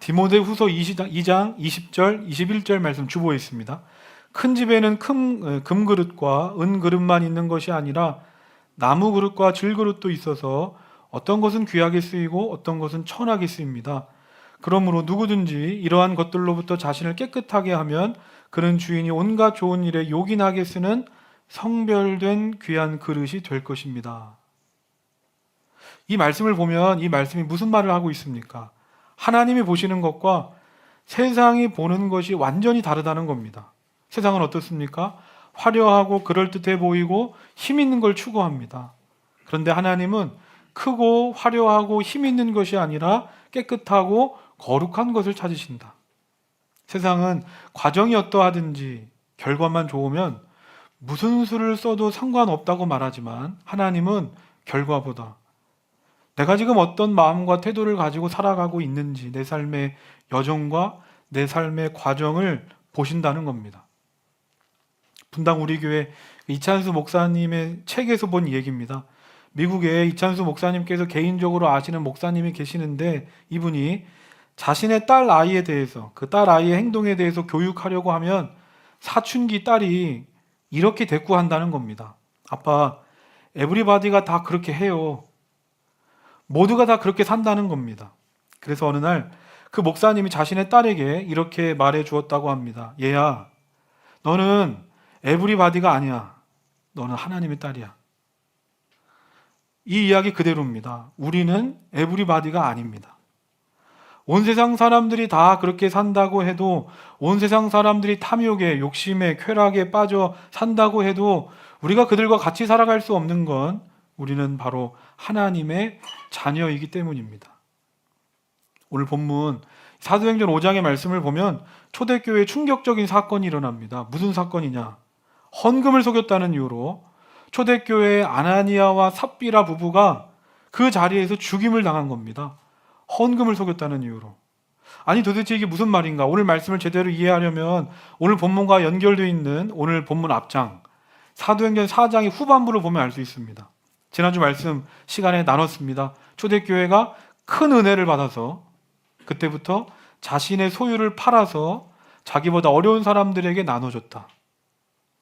디모데후서 2장 20절 21절 말씀 주보에 있습니다. 큰 집에는 금그릇과 은그릇만 있는 것이 아니라 나무 그릇과 질그릇도 있어서 어떤 것은 귀하게 쓰이고 어떤 것은 천하게 쓰입니다. 그러므로 누구든지 이러한 것들로부터 자신을 깨끗하게 하면 그는 주인이 온갖 좋은 일에 요긴하게 쓰는 성별된 귀한 그릇이 될 것입니다. 이 말씀을 보면 이 말씀이 무슨 말을 하고 있습니까? 하나님이 보시는 것과 세상이 보는 것이 완전히 다르다는 겁니다. 세상은 어떻습니까? 화려하고 그럴듯해 보이고 힘 있는 걸 추구합니다. 그런데 하나님은 크고 화려하고 힘 있는 것이 아니라 깨끗하고 거룩한 것을 찾으신다. 세상은 과정이 어떠하든지 결과만 좋으면 무슨 수를 써도 상관없다고 말하지만 하나님은 결과보다 내가 지금 어떤 마음과 태도를 가지고 살아가고 있는지 내 삶의 여정과 내 삶의 과정을 보신다는 겁니다. 분당 우리 교회 이찬수 목사님의 책에서 본 얘기입니다. 미국에 이찬수 목사님께서 개인적으로 아시는 목사님이 계시는데 이분이 자신의 딸 아이에 대해서 그 딸 아이의 행동에 대해서 교육하려고 하면 사춘기 딸이 이렇게 대꾸한다는 겁니다. 아빠, 에브리바디가 다 그렇게 해요. 모두가 다 그렇게 산다는 겁니다. 그래서 어느 날 그 목사님이 자신의 딸에게 이렇게 말해 주었다고 합니다. 얘야, 너는 에브리바디가 아니야. 너는 하나님의 딸이야. 이 이야기 그대로입니다. 우리는 에브리바디가 아닙니다. 온 세상 사람들이 다 그렇게 산다고 해도, 온 세상 사람들이 탐욕에, 욕심에, 쾌락에 빠져 산다고 해도 우리가 그들과 같이 살아갈 수 없는 건 우리는 바로 하나님의 자녀이기 때문입니다. 오늘 본문 사도행전 5장의 말씀을 보면 초대교회에 충격적인 사건이 일어납니다. 무슨 사건이냐? 헌금을 속였다는 이유로 초대교회의 아나니아와 삽비라 부부가 그 자리에서 죽임을 당한 겁니다. 헌금을 속였다는 이유로. 아니 도대체 이게 무슨 말인가? 오늘 말씀을 제대로 이해하려면 오늘 본문과 연결되어 있는 오늘 본문 앞장 사도행전 4장의 후반부를 보면 알 수 있습니다. 지난주 말씀 시간에 나눴습니다. 초대교회가 큰 은혜를 받아서 그때부터 자신의 소유를 팔아서 자기보다 어려운 사람들에게 나눠줬다.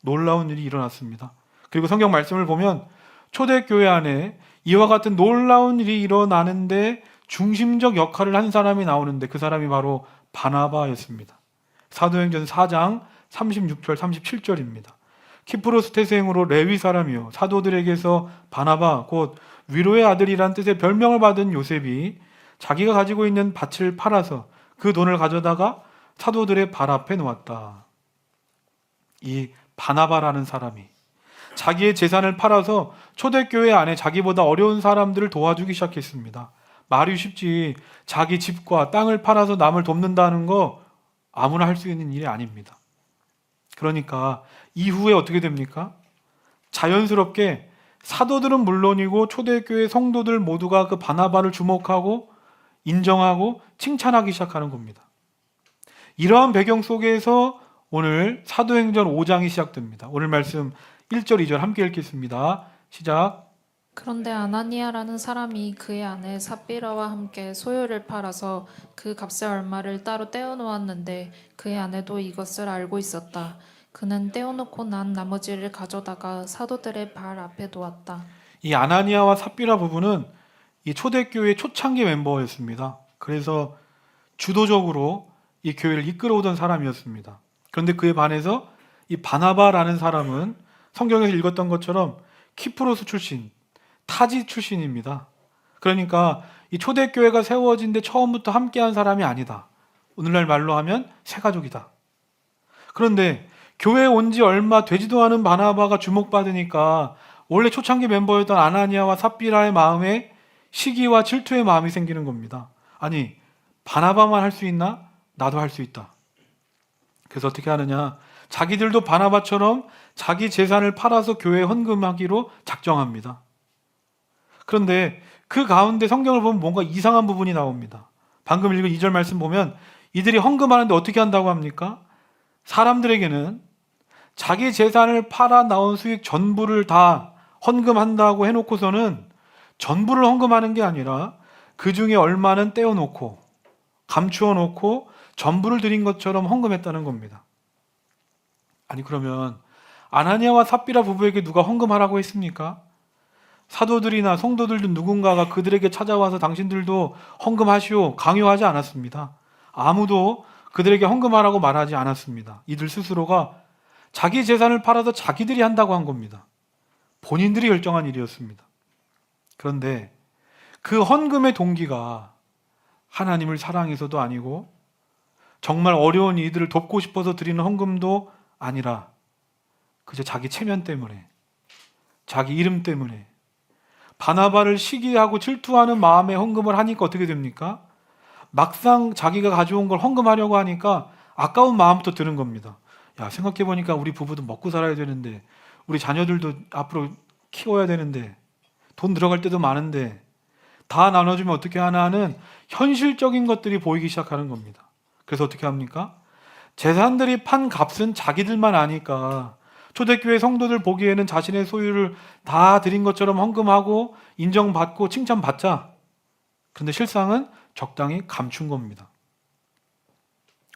놀라운 일이 일어났습니다. 그리고 성경 말씀을 보면 초대교회 안에 이와 같은 놀라운 일이 일어나는데 중심적 역할을 한 사람이 나오는데 그 사람이 바로 바나바였습니다. 사도행전 4장 36절 37절입니다. 키프로스 태생으로 레위 사람이요 사도들에게서 바나바 곧 위로의 아들이란 뜻의 별명을 받은 요셉이 자기가 가지고 있는 밭을 팔아서 그 돈을 가져다가 사도들의 발 앞에 놓았다. 이 바나바라는 사람이 자기의 재산을 팔아서 초대교회 안에 자기보다 어려운 사람들을 도와주기 시작했습니다. 말이 쉽지 자기 집과 땅을 팔아서 남을 돕는다는 거 아무나 할 수 있는 일이 아닙니다. 그러니까 이후에 어떻게 됩니까? 자연스럽게 사도들은 물론이고 초대교회 성도들 모두가 그 바나바를 주목하고 인정하고 칭찬하기 시작하는 겁니다. 이러한 배경 속에서 오늘 사도행전 5장이 시작됩니다. 오늘 말씀 1절 2절 함께 읽겠습니다. 시작. 그런데 아나니아라는 사람이 그의 아내 삽비라와 함께 소유를 팔아서 그 값의 얼마를 따로 떼어놓았는데 그의 아내도 이것을 알고 있었다. 그는 떼어놓고 난 나머지를 가져다가 사도들의 발 앞에 놓았다. 이 아나니아와 삽비라 부부는 이 초대교회 초창기 멤버였습니다. 그래서 주도적으로 이 교회를 이끌어오던 사람이었습니다. 그런데 그에 반해서 이 바나바라는 사람은 성경에서 읽었던 것처럼 키프로스 출신, 타지 출신입니다. 그러니까 이 초대교회가 세워진 데 처음부터 함께한 사람이 아니다. 오늘날 말로 하면 새가족이다. 그런데 교회에 온 지 얼마 되지도 않은 바나바가 주목받으니까 원래 초창기 멤버였던 아나니아와 삽비라의 마음에 시기와 질투의 마음이 생기는 겁니다. 아니, 바나바만 할 수 있나? 나도 할 수 있다. 그래서 어떻게 하느냐? 자기들도 바나바처럼 자기 재산을 팔아서 교회에 헌금하기로 작정합니다. 그런데 그 가운데 성경을 보면 뭔가 이상한 부분이 나옵니다. 방금 읽은 2절 말씀 보면 이들이 헌금하는데 어떻게 한다고 합니까? 사람들에게는 자기 재산을 팔아 나온 수익 전부를 다 헌금한다고 해놓고서는 전부를 헌금하는 게 아니라 그 중에 얼마는 떼어놓고 감추어 놓고 전부를 드린 것처럼 헌금했다는 겁니다. 아니 그러면 아나니아와 삽비라 부부에게 누가 헌금하라고 했습니까? 사도들이나 성도들 중 누군가가 그들에게 찾아와서 당신들도 헌금하시오 강요하지 않았습니다. 아무도 그들에게 헌금하라고 말하지 않았습니다. 이들 스스로가 자기 재산을 팔아서 자기들이 한다고 한 겁니다. 본인들이 결정한 일이었습니다. 그런데 그 헌금의 동기가 하나님을 사랑해서도 아니고 정말 어려운 이들을 돕고 싶어서 드리는 헌금도 아니라 그저 자기 체면 때문에, 자기 이름 때문에 바나바를 시기하고 질투하는 마음에 헌금을 하니까 어떻게 됩니까? 막상 자기가 가져온 걸 헌금하려고 하니까 아까운 마음부터 드는 겁니다. 야, 생각해보니까 우리 부부도 먹고 살아야 되는데, 우리 자녀들도 앞으로 키워야 되는데, 돈 들어갈 때도 많은데 다 나눠주면 어떻게 하나 하는 현실적인 것들이 보이기 시작하는 겁니다. 그래서 어떻게 합니까? 재산들이 판 값은 자기들만 아니까 초대교회 성도들 보기에는 자신의 소유를 다 드린 것처럼 헌금하고 인정받고 칭찬받자. 그런데 실상은 적당히 감춘 겁니다.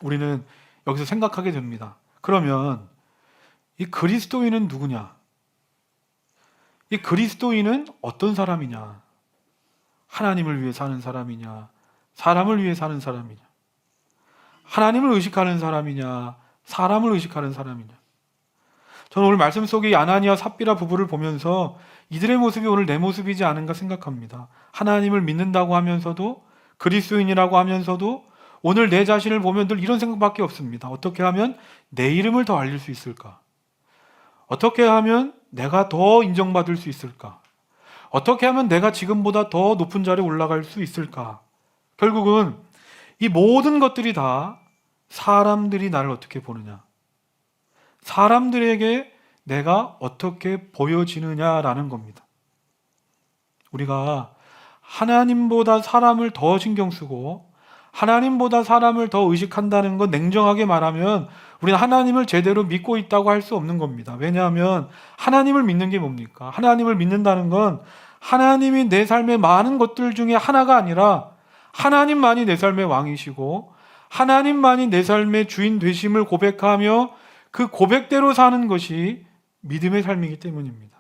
우리는 여기서 생각하게 됩니다. 그러면 이 그리스도인은 누구냐? 이 그리스도인은 어떤 사람이냐? 하나님을 위해 사는 사람이냐? 사람을 위해 사는 사람이냐? 하나님을 의식하는 사람이냐? 사람을 의식하는 사람이냐? 저는 오늘 말씀 속에 이 아나니아 삽비라 부부를 보면서 이들의 모습이 오늘 내 모습이지 않은가 생각합니다. 하나님을 믿는다고 하면서도 그리스도인이라고 하면서도 오늘 내 자신을 보면 늘 이런 생각밖에 없습니다. 어떻게 하면 내 이름을 더 알릴 수 있을까? 어떻게 하면 내가 더 인정받을 수 있을까? 어떻게 하면 내가 지금보다 더 높은 자리에 올라갈 수 있을까? 결국은 이 모든 것들이 다 사람들이 나를 어떻게 보느냐, 사람들에게 내가 어떻게 보여지느냐라는 겁니다. 우리가 하나님보다 사람을 더 신경 쓰고 하나님보다 사람을 더 의식한다는 건 냉정하게 말하면 우리는 하나님을 제대로 믿고 있다고 할 수 없는 겁니다. 왜냐하면 하나님을 믿는 게 뭡니까? 하나님을 믿는다는 건 하나님이 내 삶의 많은 것들 중에 하나가 아니라 하나님만이 내 삶의 왕이시고 하나님만이 내 삶의 주인 되심을 고백하며 그 고백대로 사는 것이 믿음의 삶이기 때문입니다.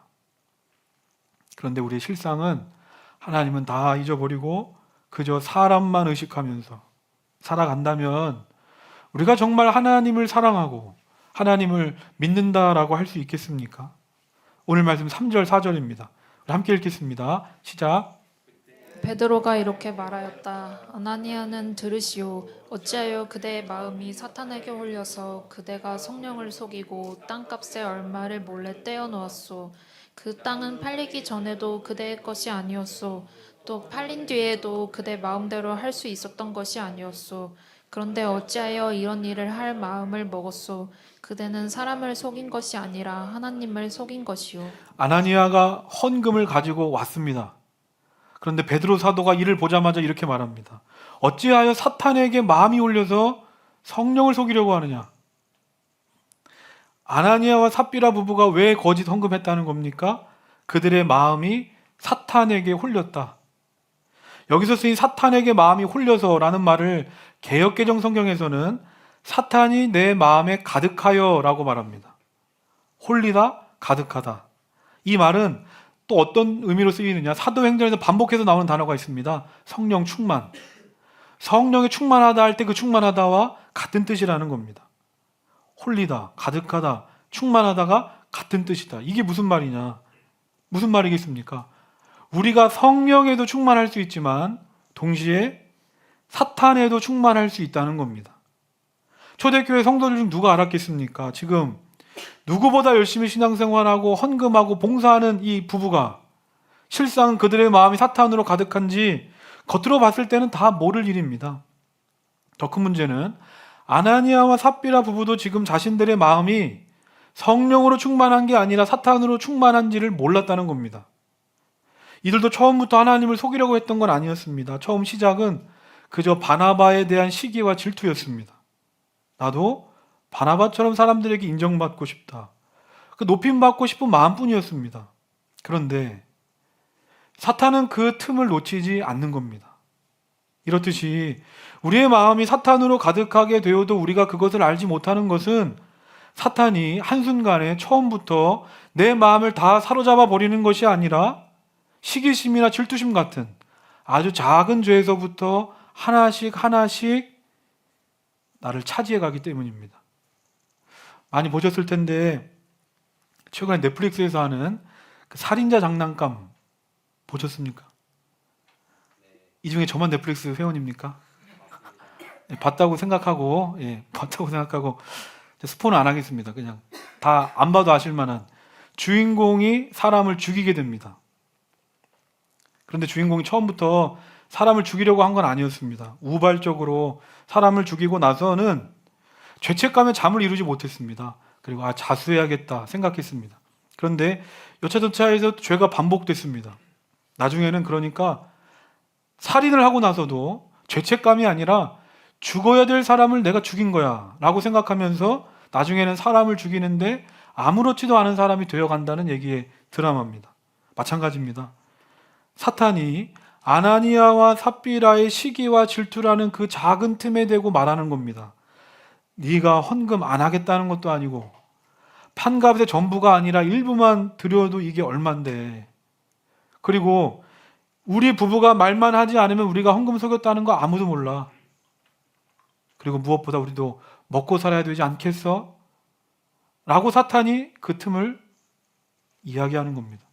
그런데 우리의 실상은 하나님은 다 잊어버리고 그저 사람만 의식하면서 살아간다면 우리가 정말 하나님을 사랑하고 하나님을 믿는다라고 할 수 있겠습니까? 오늘 말씀 3절 4절입니다. 함께 읽겠습니다. 시작. 베드로가 이렇게 말하였다. 아나니아는 들으시오. 어찌하여 그대의 마음이 사탄에게 홀려서 그대가 성령을 속이고 땅값의 얼마를 몰래 떼어 놓았소. 그 땅은 팔리기 전에도 그대의 것이 아니었소. 또 팔린 뒤에도 그대 마음대로 할 수 있었던 것이 아니었소. 그런데 어찌하여 이런 일을 할 마음을 먹었소. 그대는 사람을 속인 것이 아니라 하나님을 속인 것이요. 아나니아가 헌금을 가지고 왔습니다. 그런데 베드로 사도가 이를 보자마자 이렇게 말합니다. 어찌하여 사탄에게 마음이 홀려서 성령을 속이려고 하느냐? 아나니아와 삽비라 부부가 왜 거짓 헌금했다는 겁니까? 그들의 마음이 사탄에게 홀렸다. 여기서 쓰인 사탄에게 마음이 홀려서라는 말을 개역개정 성경에서는 사탄이 내 마음에 가득하여 라고 말합니다. 홀리다, 가득하다. 이 말은 또 어떤 의미로 쓰이느냐? 사도행전에서 반복해서 나오는 단어가 있습니다. 성령 충만. 성령에 충만하다 할 때 그 충만하다와 같은 뜻이라는 겁니다. 홀리다, 가득하다, 충만하다가 같은 뜻이다. 이게 무슨 말이냐? 무슨 말이겠습니까? 우리가 성령에도 충만할 수 있지만 동시에 사탄에도 충만할 수 있다는 겁니다. 초대교회 성도들 중 누가 알았겠습니까? 지금 누구보다 열심히 신앙생활하고 헌금하고 봉사하는 이 부부가 실상 그들의 마음이 사탄으로 가득한지 겉으로 봤을 때는 다 모를 일입니다. 더 큰 문제는 아나니아와 삽비라 부부도 지금 자신들의 마음이 성령으로 충만한 게 아니라 사탄으로 충만한지를 몰랐다는 겁니다. 이들도 처음부터 하나님을 속이려고 했던 건 아니었습니다. 처음 시작은 그저 바나바에 대한 시기와 질투였습니다. 나도 바나바처럼 사람들에게 인정받고 싶다. 그 높임받고 싶은 마음뿐이었습니다. 그런데 사탄은 그 틈을 놓치지 않는 겁니다. 이렇듯이 우리의 마음이 사탄으로 가득하게 되어도 우리가 그것을 알지 못하는 것은 사탄이 한순간에 처음부터 내 마음을 다 사로잡아 버리는 것이 아니라 시기심이나 질투심 같은 아주 작은 죄에서부터 하나씩 하나씩 나를 차지해 가기 때문입니다. 많이 보셨을 텐데 최근에 넷플릭스에서 하는 그 살인자 장난감 보셨습니까? 이 중에 저만 넷플릭스 회원입니까? 네, 봤다고 생각하고 스포는 안 하겠습니다. 그냥 다 안 봐도 아실 만한 주인공이 사람을 죽이게 됩니다. 그런데 주인공이 처음부터 사람을 죽이려고 한 건 아니었습니다. 우발적으로 사람을 죽이고 나서는 죄책감에 잠을 이루지 못했습니다. 그리고 자수해야겠다 생각했습니다. 그런데 여차저차해서 죄가 반복됐습니다. 나중에는 그러니까 살인을 하고 나서도 죄책감이 아니라 죽어야 될 사람을 내가 죽인 거야 라고 생각하면서 나중에는 사람을 죽이는데 아무렇지도 않은 사람이 되어간다는 얘기의 드라마입니다. 마찬가지입니다. 사탄이 아나니아와 삽비라의 시기와 질투라는 그 작은 틈에 대고 말하는 겁니다. 네가 헌금 안 하겠다는 것도 아니고 판값의 전부가 아니라 일부만 드려도 이게 얼만데, 그리고 우리 부부가 말만 하지 않으면 우리가 헌금 속였다는 거 아무도 몰라. 그리고 무엇보다 우리도 먹고 살아야 되지 않겠어? 라고 사탄이 그 틈을 이야기하는 겁니다.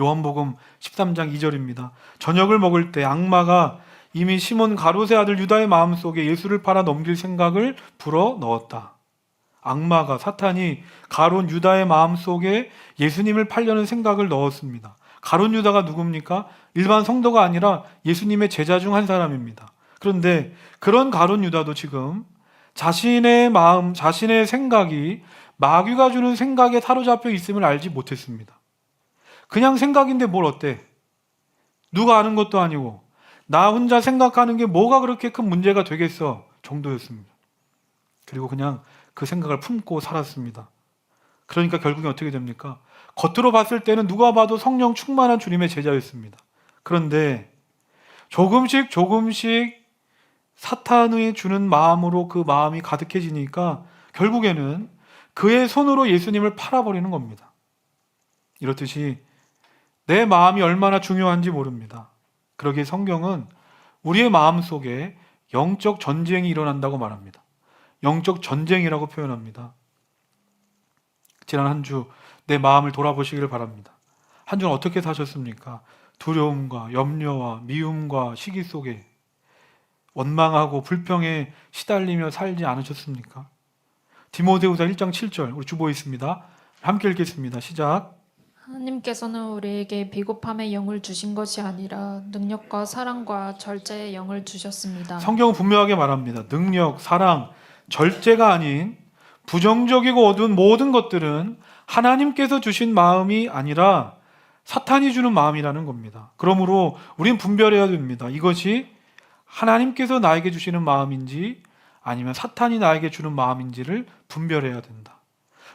요한복음 13장 2절입니다. 저녁을 먹을 때 악마가 이미 시몬 가롯의 아들 유다의 마음속에 예수를 팔아 넘길 생각을 불어 넣었다. 악마가, 사탄이 가롯 유다의 마음속에 예수님을 팔려는 생각을 넣었습니다. 가롯 유다가 누굽니까? 일반 성도가 아니라 예수님의 제자 중 한 사람입니다. 그런데 그런 가롯 유다도 지금 자신의 마음, 자신의 생각이 마귀가 주는 생각에 사로잡혀 있음을 알지 못했습니다. 그냥 생각인데 뭘 어때? 누가 아는 것도 아니고 나 혼자 생각하는 게 뭐가 그렇게 큰 문제가 되겠어 정도였습니다. 그리고 그냥 그 생각을 품고 살았습니다. 그러니까 결국엔 어떻게 됩니까? 겉으로 봤을 때는 누가 봐도 성령 충만한 주님의 제자였습니다. 그런데 조금씩 사탄이 주는 마음으로 그 마음이 가득해지니까 결국에는 그의 손으로 예수님을 팔아버리는 겁니다. 이렇듯이 내 마음이 얼마나 중요한지 모릅니다. 그러기에 성경은 우리의 마음 속에 영적 전쟁이 일어난다고 말합니다. 영적 전쟁이라고 표현합니다. 지난 한 주 내 마음을 돌아보시기를 바랍니다. 한 주는 어떻게 사셨습니까? 두려움과 염려와 미움과 시기 속에 원망하고 불평에 시달리며 살지 않으셨습니까? 디모데후서 1장 7절 우리 주보에 있습니다. 함께 읽겠습니다. 시작. 하나님께서는 우리에게 비겁함의 영을 주신 것이 아니라 능력과 사랑과 절제의 영을 주셨습니다. 성경은 분명하게 말합니다. 능력, 사랑, 절제가 아닌 부정적이고 어두운 모든 것들은 하나님께서 주신 마음이 아니라 사탄이 주는 마음이라는 겁니다. 그러므로 우린 분별해야 됩니다. 이것이 하나님께서 나에게 주시는 마음인지 아니면 사탄이 나에게 주는 마음인지를 분별해야 된다.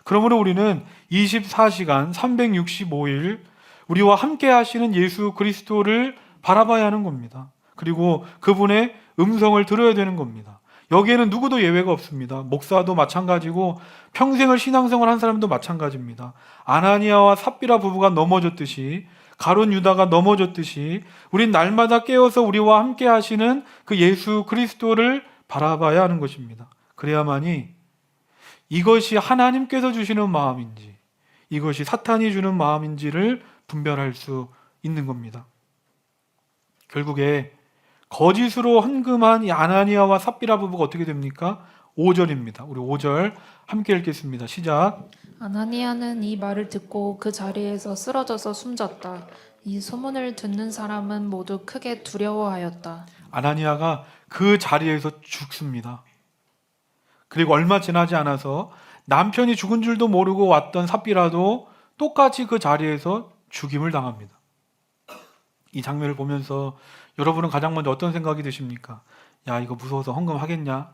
그러므로 우리는 24시간 365일 우리와 함께 하시는 예수 그리스도를 바라봐야 하는 겁니다. 그리고 그분의 음성을 들어야 되는 겁니다. 여기에는 누구도 예외가 없습니다. 목사도 마찬가지고 평생을 신앙생활 한 사람도 마찬가지입니다. 아나니아와 삽비라 부부가 넘어졌듯이, 가룟 유다가 넘어졌듯이 우린 날마다 깨어서 우리와 함께 하시는 그 예수 그리스도를 바라봐야 하는 것입니다. 그래야만이 이것이 하나님께서 주시는 마음인지 이것이 사탄이 주는 마음인지를 분별할 수 있는 겁니다. 결국에 거짓으로 헌금한 이 아나니아와 삽비라 부부가 어떻게 됩니까? 5절입니다. 우리 5절 함께 읽겠습니다. 시작. 아나니아는 이 말을 듣고 그 자리에서 쓰러져서 숨졌다. 이 소문을 듣는 사람은 모두 크게 두려워하였다. 아나니아가 그 자리에서 죽습니다. 그리고 얼마 지나지 않아서 남편이 죽은 줄도 모르고 왔던 삽비라도 똑같이 그 자리에서 죽임을 당합니다. 이 장면을 보면서 여러분은 가장 먼저 어떤 생각이 드십니까? 야, 이거 무서워서 헌금하겠냐?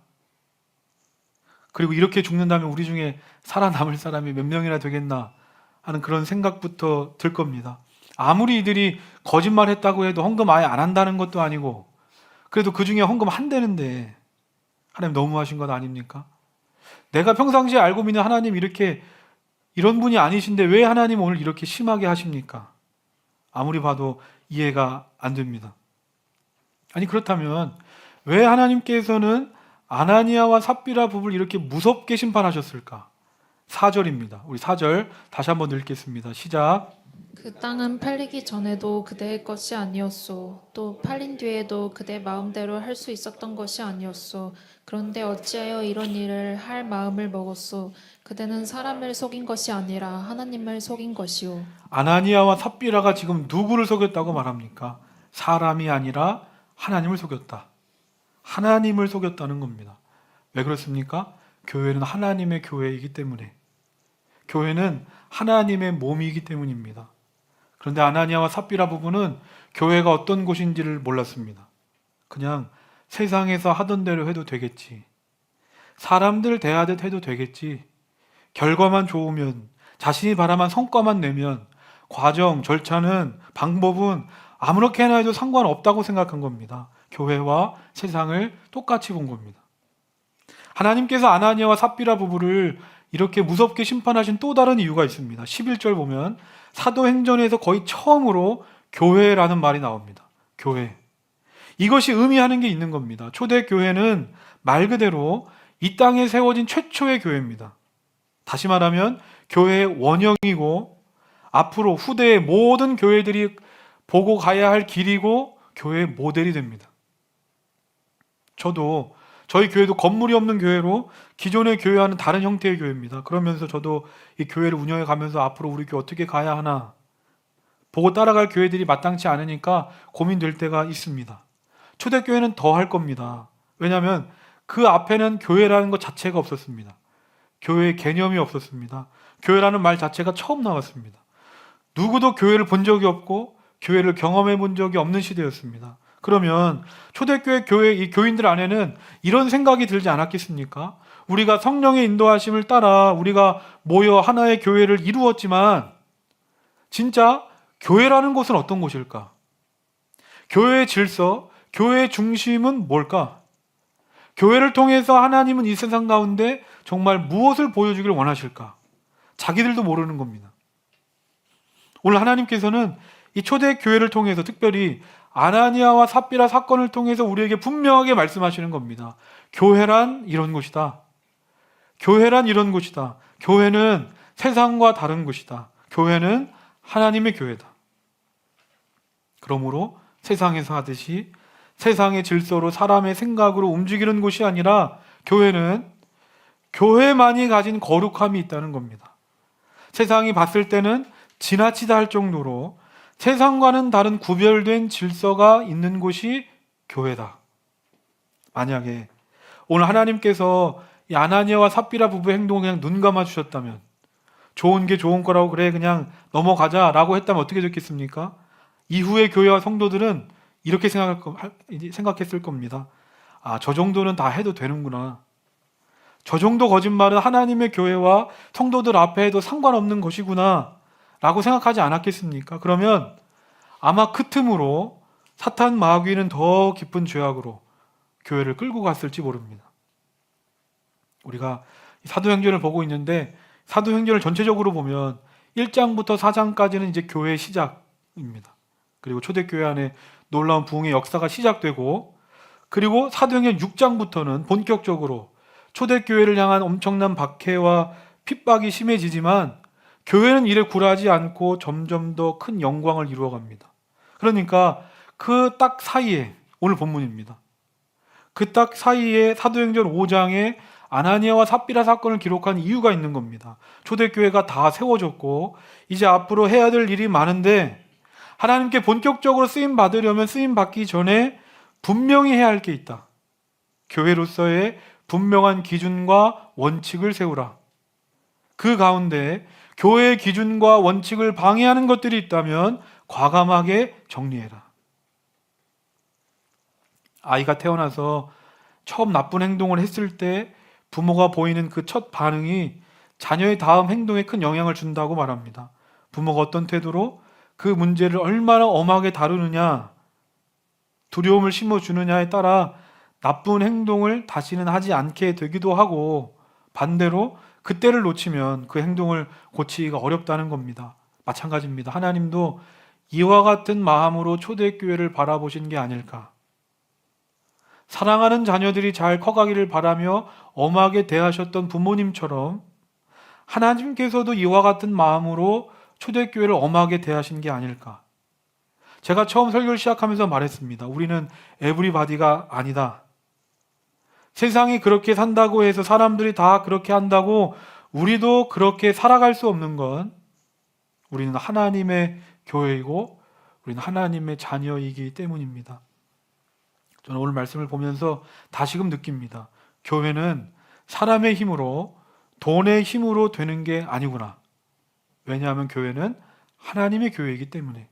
그리고 이렇게 죽는다면 우리 중에 살아남을 사람이 몇 명이나 되겠나 하는 그런 생각부터 들 겁니다. 아무리 이들이 거짓말했다고 해도 헌금 아예 안 한다는 것도 아니고 그래도 그 중에 헌금 한 대는데 하나님 너무하신 것 아닙니까? 내가 평상시에 알고 믿는 하나님 이렇게 이런 분이 아니신데 왜 하나님 오늘 이렇게 심하게 하십니까? 아무리 봐도 이해가 안 됩니다. 아니 그렇다면 왜 하나님께서는 아나니아와 삽비라 부부를 이렇게 무섭게 심판하셨을까? 4절입니다. 우리 4절 다시 한번 읽겠습니다. 시작. 그 땅은 팔리기 전에도 그대의 것이 아니었소. 또 팔린 뒤에도 그대 마음대로 할 수 있었던 것이 아니었소. 그런데 어찌하여 이런 일을 할 마음을 먹었소. 그대는 사람을 속인 것이 아니라 하나님을 속인 것이오. 아나니아와 삽비라가 지금 누구를 속였다고 말합니까? 사람이 아니라 하나님을 속였다. 하나님을 속였다는 겁니다. 왜 그렇습니까? 교회는 하나님의 교회이기 때문에. 교회는 하나님의 몸이기 때문입니다. 그런데 아나니아와 삽비라 부부는 교회가 어떤 곳인지를 몰랐습니다. 그냥 세상에서 하던 대로 해도 되겠지. 사람들 대하듯 해도 되겠지. 결과만 좋으면, 자신이 바라만 성과만 내면 과정, 절차는, 방법은 아무렇게나 해도 상관없다고 생각한 겁니다. 교회와 세상을 똑같이 본 겁니다. 하나님께서 아나니아와 삽비라 부부를 이렇게 무섭게 심판하신 또 다른 이유가 있습니다. 11절 보면 사도행전에서 거의 처음으로 교회라는 말이 나옵니다. 교회. 이것이 의미하는 게 있는 겁니다. 초대교회는 말 그대로 이 땅에 세워진 최초의 교회입니다. 다시 말하면 교회의 원형이고 앞으로 후대의 모든 교회들이 보고 가야 할 길이고 교회의 모델이 됩니다. 저희 교회도 건물이 없는 교회로 기존의 교회와는 다른 형태의 교회입니다. 그러면서 저도 이 교회를 운영해 가면서 앞으로 우리 교회 어떻게 가야 하나 보고 따라갈 교회들이 마땅치 않으니까 고민될 때가 있습니다. 초대교회는 더 할 겁니다. 왜냐하면 그 앞에는 교회라는 것 자체가 없었습니다. 교회의 개념이 없었습니다. 교회라는 말 자체가 처음 나왔습니다. 누구도 교회를 본 적이 없고 교회를 경험해 본 적이 없는 시대였습니다. 그러면 초대교회 교회 이 교인들 안에는 이런 생각이 들지 않았겠습니까? 우리가 성령의 인도하심을 따라 우리가 모여 하나의 교회를 이루었지만 진짜 교회라는 곳은 어떤 곳일까? 교회의 질서, 교회의 중심은 뭘까? 교회를 통해서 하나님은 이 세상 가운데 정말 무엇을 보여주길 원하실까? 자기들도 모르는 겁니다. 오늘 하나님께서는 이 초대교회를 통해서 특별히 아나니아와 삽비라 사건을 통해서 우리에게 분명하게 말씀하시는 겁니다. 교회란 이런 곳이다. 교회란 이런 곳이다. 교회는 세상과 다른 곳이다. 교회는 하나님의 교회다. 그러므로 세상에서 하듯이 세상의 질서로 사람의 생각으로 움직이는 곳이 아니라 교회는 교회만이 가진 거룩함이 있다는 겁니다. 세상이 봤을 때는 지나치다 할 정도로 세상과는 다른 구별된 질서가 있는 곳이 교회다. 만약에 오늘 하나님께서 이 아나니아와 삽비라 부부 행동을 그냥 눈 감아 주셨다면 좋은 게 좋은 거라고 그래 그냥 넘어가자라고 했다면 어떻게 됐겠습니까? 이후의 교회와 성도들은 이렇게 생각했을 겁니다. 아, 저 정도는 다 해도 되는구나. 저 정도 거짓말은 하나님의 교회와 성도들 앞에 해도 상관없는 것이구나 라고 생각하지 않았겠습니까? 그러면 아마 그 틈으로 사탄 마귀는 더 깊은 죄악으로 교회를 끌고 갔을지 모릅니다. 우리가 사도행전을 보고 있는데 사도행전을 전체적으로 보면 1장부터 4장까지는 이제 교회의 시작입니다. 그리고 초대교회 안에 놀라운 부흥의 역사가 시작되고 그리고 사도행전 6장부터는 본격적으로 초대교회를 향한 엄청난 박해와 핍박이 심해지지만 교회는 이래 굴하지 않고 점점 더 큰 영광을 이루어갑니다. 그러니까 그 딱 사이에 오늘 본문입니다. 그 딱 사이에 사도행전 5장에 아나니아와 삽비라 사건을 기록한 이유가 있는 겁니다. 초대교회가 다 세워졌고 이제 앞으로 해야 될 일이 많은데 하나님께 본격적으로 쓰임 받으려면 쓰임 받기 전에 분명히 해야 할 게 있다. 교회로서의 분명한 기준과 원칙을 세우라. 그 가운데 교회의 기준과 원칙을 방해하는 것들이 있다면 과감하게 정리해라. 아이가 태어나서 처음 나쁜 행동을 했을 때 부모가 보이는 그 첫 반응이 자녀의 다음 행동에 큰 영향을 준다고 말합니다. 부모가 어떤 태도로 그 문제를 얼마나 엄하게 다루느냐, 두려움을 심어주느냐에 따라 나쁜 행동을 다시는 하지 않게 되기도 하고, 반대로 그때를 놓치면 그 행동을 고치기가 어렵다는 겁니다. 마찬가지입니다. 하나님도 이와 같은 마음으로 초대교회를 바라보신 게 아닐까. 사랑하는 자녀들이 잘 커가기를 바라며 엄하게 대하셨던 부모님처럼 하나님께서도 이와 같은 마음으로 초대교회를 엄하게 대하신 게 아닐까. 제가 처음 설교를 시작하면서 말했습니다. 우리는 에브리바디가 아니다. 세상이 그렇게 산다고 해서 사람들이 다 그렇게 한다고 우리도 그렇게 살아갈 수 없는 건 우리는 하나님의 교회이고 우리는 하나님의 자녀이기 때문입니다. 저는 오늘 말씀을 보면서 다시금 느낍니다. 교회는 사람의 힘으로, 돈의 힘으로 되는 게 아니구나. 왜냐하면 교회는 하나님의 교회이기 때문에.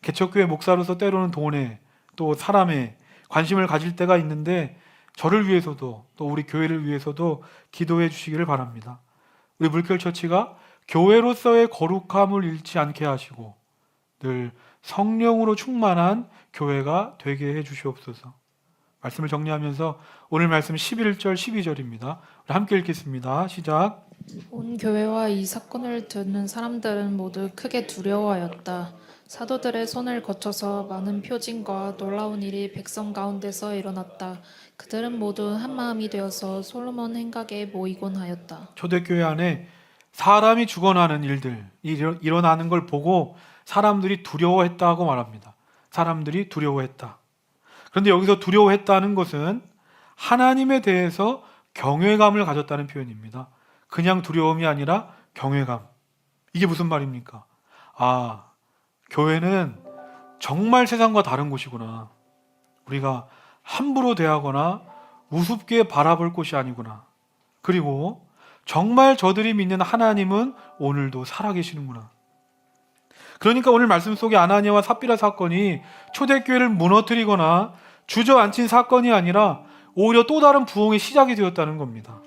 개척교회 목사로서 때로는 돈에 또 사람에 관심을 가질 때가 있는데 저를 위해서도 또 우리 교회를 위해서도 기도해 주시기를 바랍니다. 우리 물결처치가 교회로서의 거룩함을 잃지 않게 하시고 늘 성령으로 충만한 교회가 되게 해 주시옵소서. 말씀을 정리하면서 오늘 말씀 11절 12절입니다. 우리 함께 읽겠습니다. 시작. 온 교회와 이 사건을 듣는 사람들은 모두 크게 두려워하였다. 사도들의 손을 거쳐서 많은 표징과 놀라운 일이 백성 가운데서 일어났다. 그들은 모두 한 마음이 되어서 솔로몬 행각에 모이곤 하였다. 초대교회 안에 사람이 죽어나는 일들이 일어나는 걸 보고 사람들이 두려워했다고 말합니다. 사람들이 두려워했다. 그런데 여기서 두려워했다는 것은 하나님에 대해서 경외감을 가졌다는 표현입니다. 그냥 두려움이 아니라 경외감. 이게 무슨 말입니까? 아, 교회는 정말 세상과 다른 곳이구나. 우리가 함부로 대하거나 우습게 바라볼 곳이 아니구나. 그리고 정말 저들이 믿는 하나님은 오늘도 살아계시는구나. 그러니까 오늘 말씀 속에 아나니아와 삽비라 사건이 초대교회를 무너뜨리거나 주저앉힌 사건이 아니라 오히려 또 다른 부흥의 시작이 되었다는 겁니다.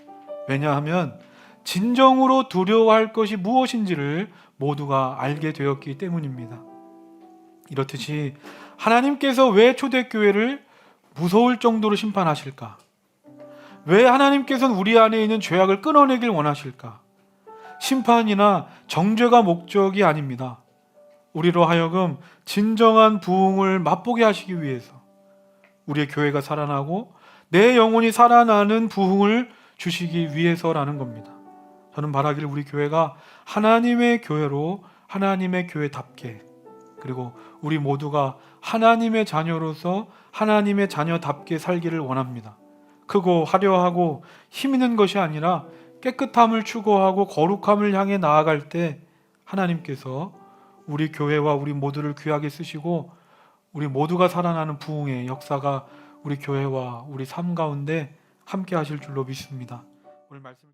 왜냐하면 진정으로 두려워할 것이 무엇인지를 모두가 알게 되었기 때문입니다. 이렇듯이 하나님께서 왜 초대교회를 무서울 정도로 심판하실까? 왜 하나님께서는 우리 안에 있는 죄악을 끊어내길 원하실까? 심판이나 정죄가 목적이 아닙니다. 우리로 하여금 진정한 부흥을 맛보게 하시기 위해서 우리의 교회가 살아나고 내 영혼이 살아나는 부흥을 주시기 위해서라는 겁니다. 저는 바라기를 우리 교회가 하나님의 교회로 하나님의 교회답게, 그리고 우리 모두가 하나님의 자녀로서 하나님의 자녀답게 살기를 원합니다. 크고 화려하고 힘 있는 것이 아니라 깨끗함을 추구하고 거룩함을 향해 나아갈 때 하나님께서 우리 교회와 우리 모두를 귀하게 쓰시고 우리 모두가 살아나는 부흥의 역사가 우리 교회와 우리 삶 가운데 함께 하실 줄로 믿습니다. 오늘 말씀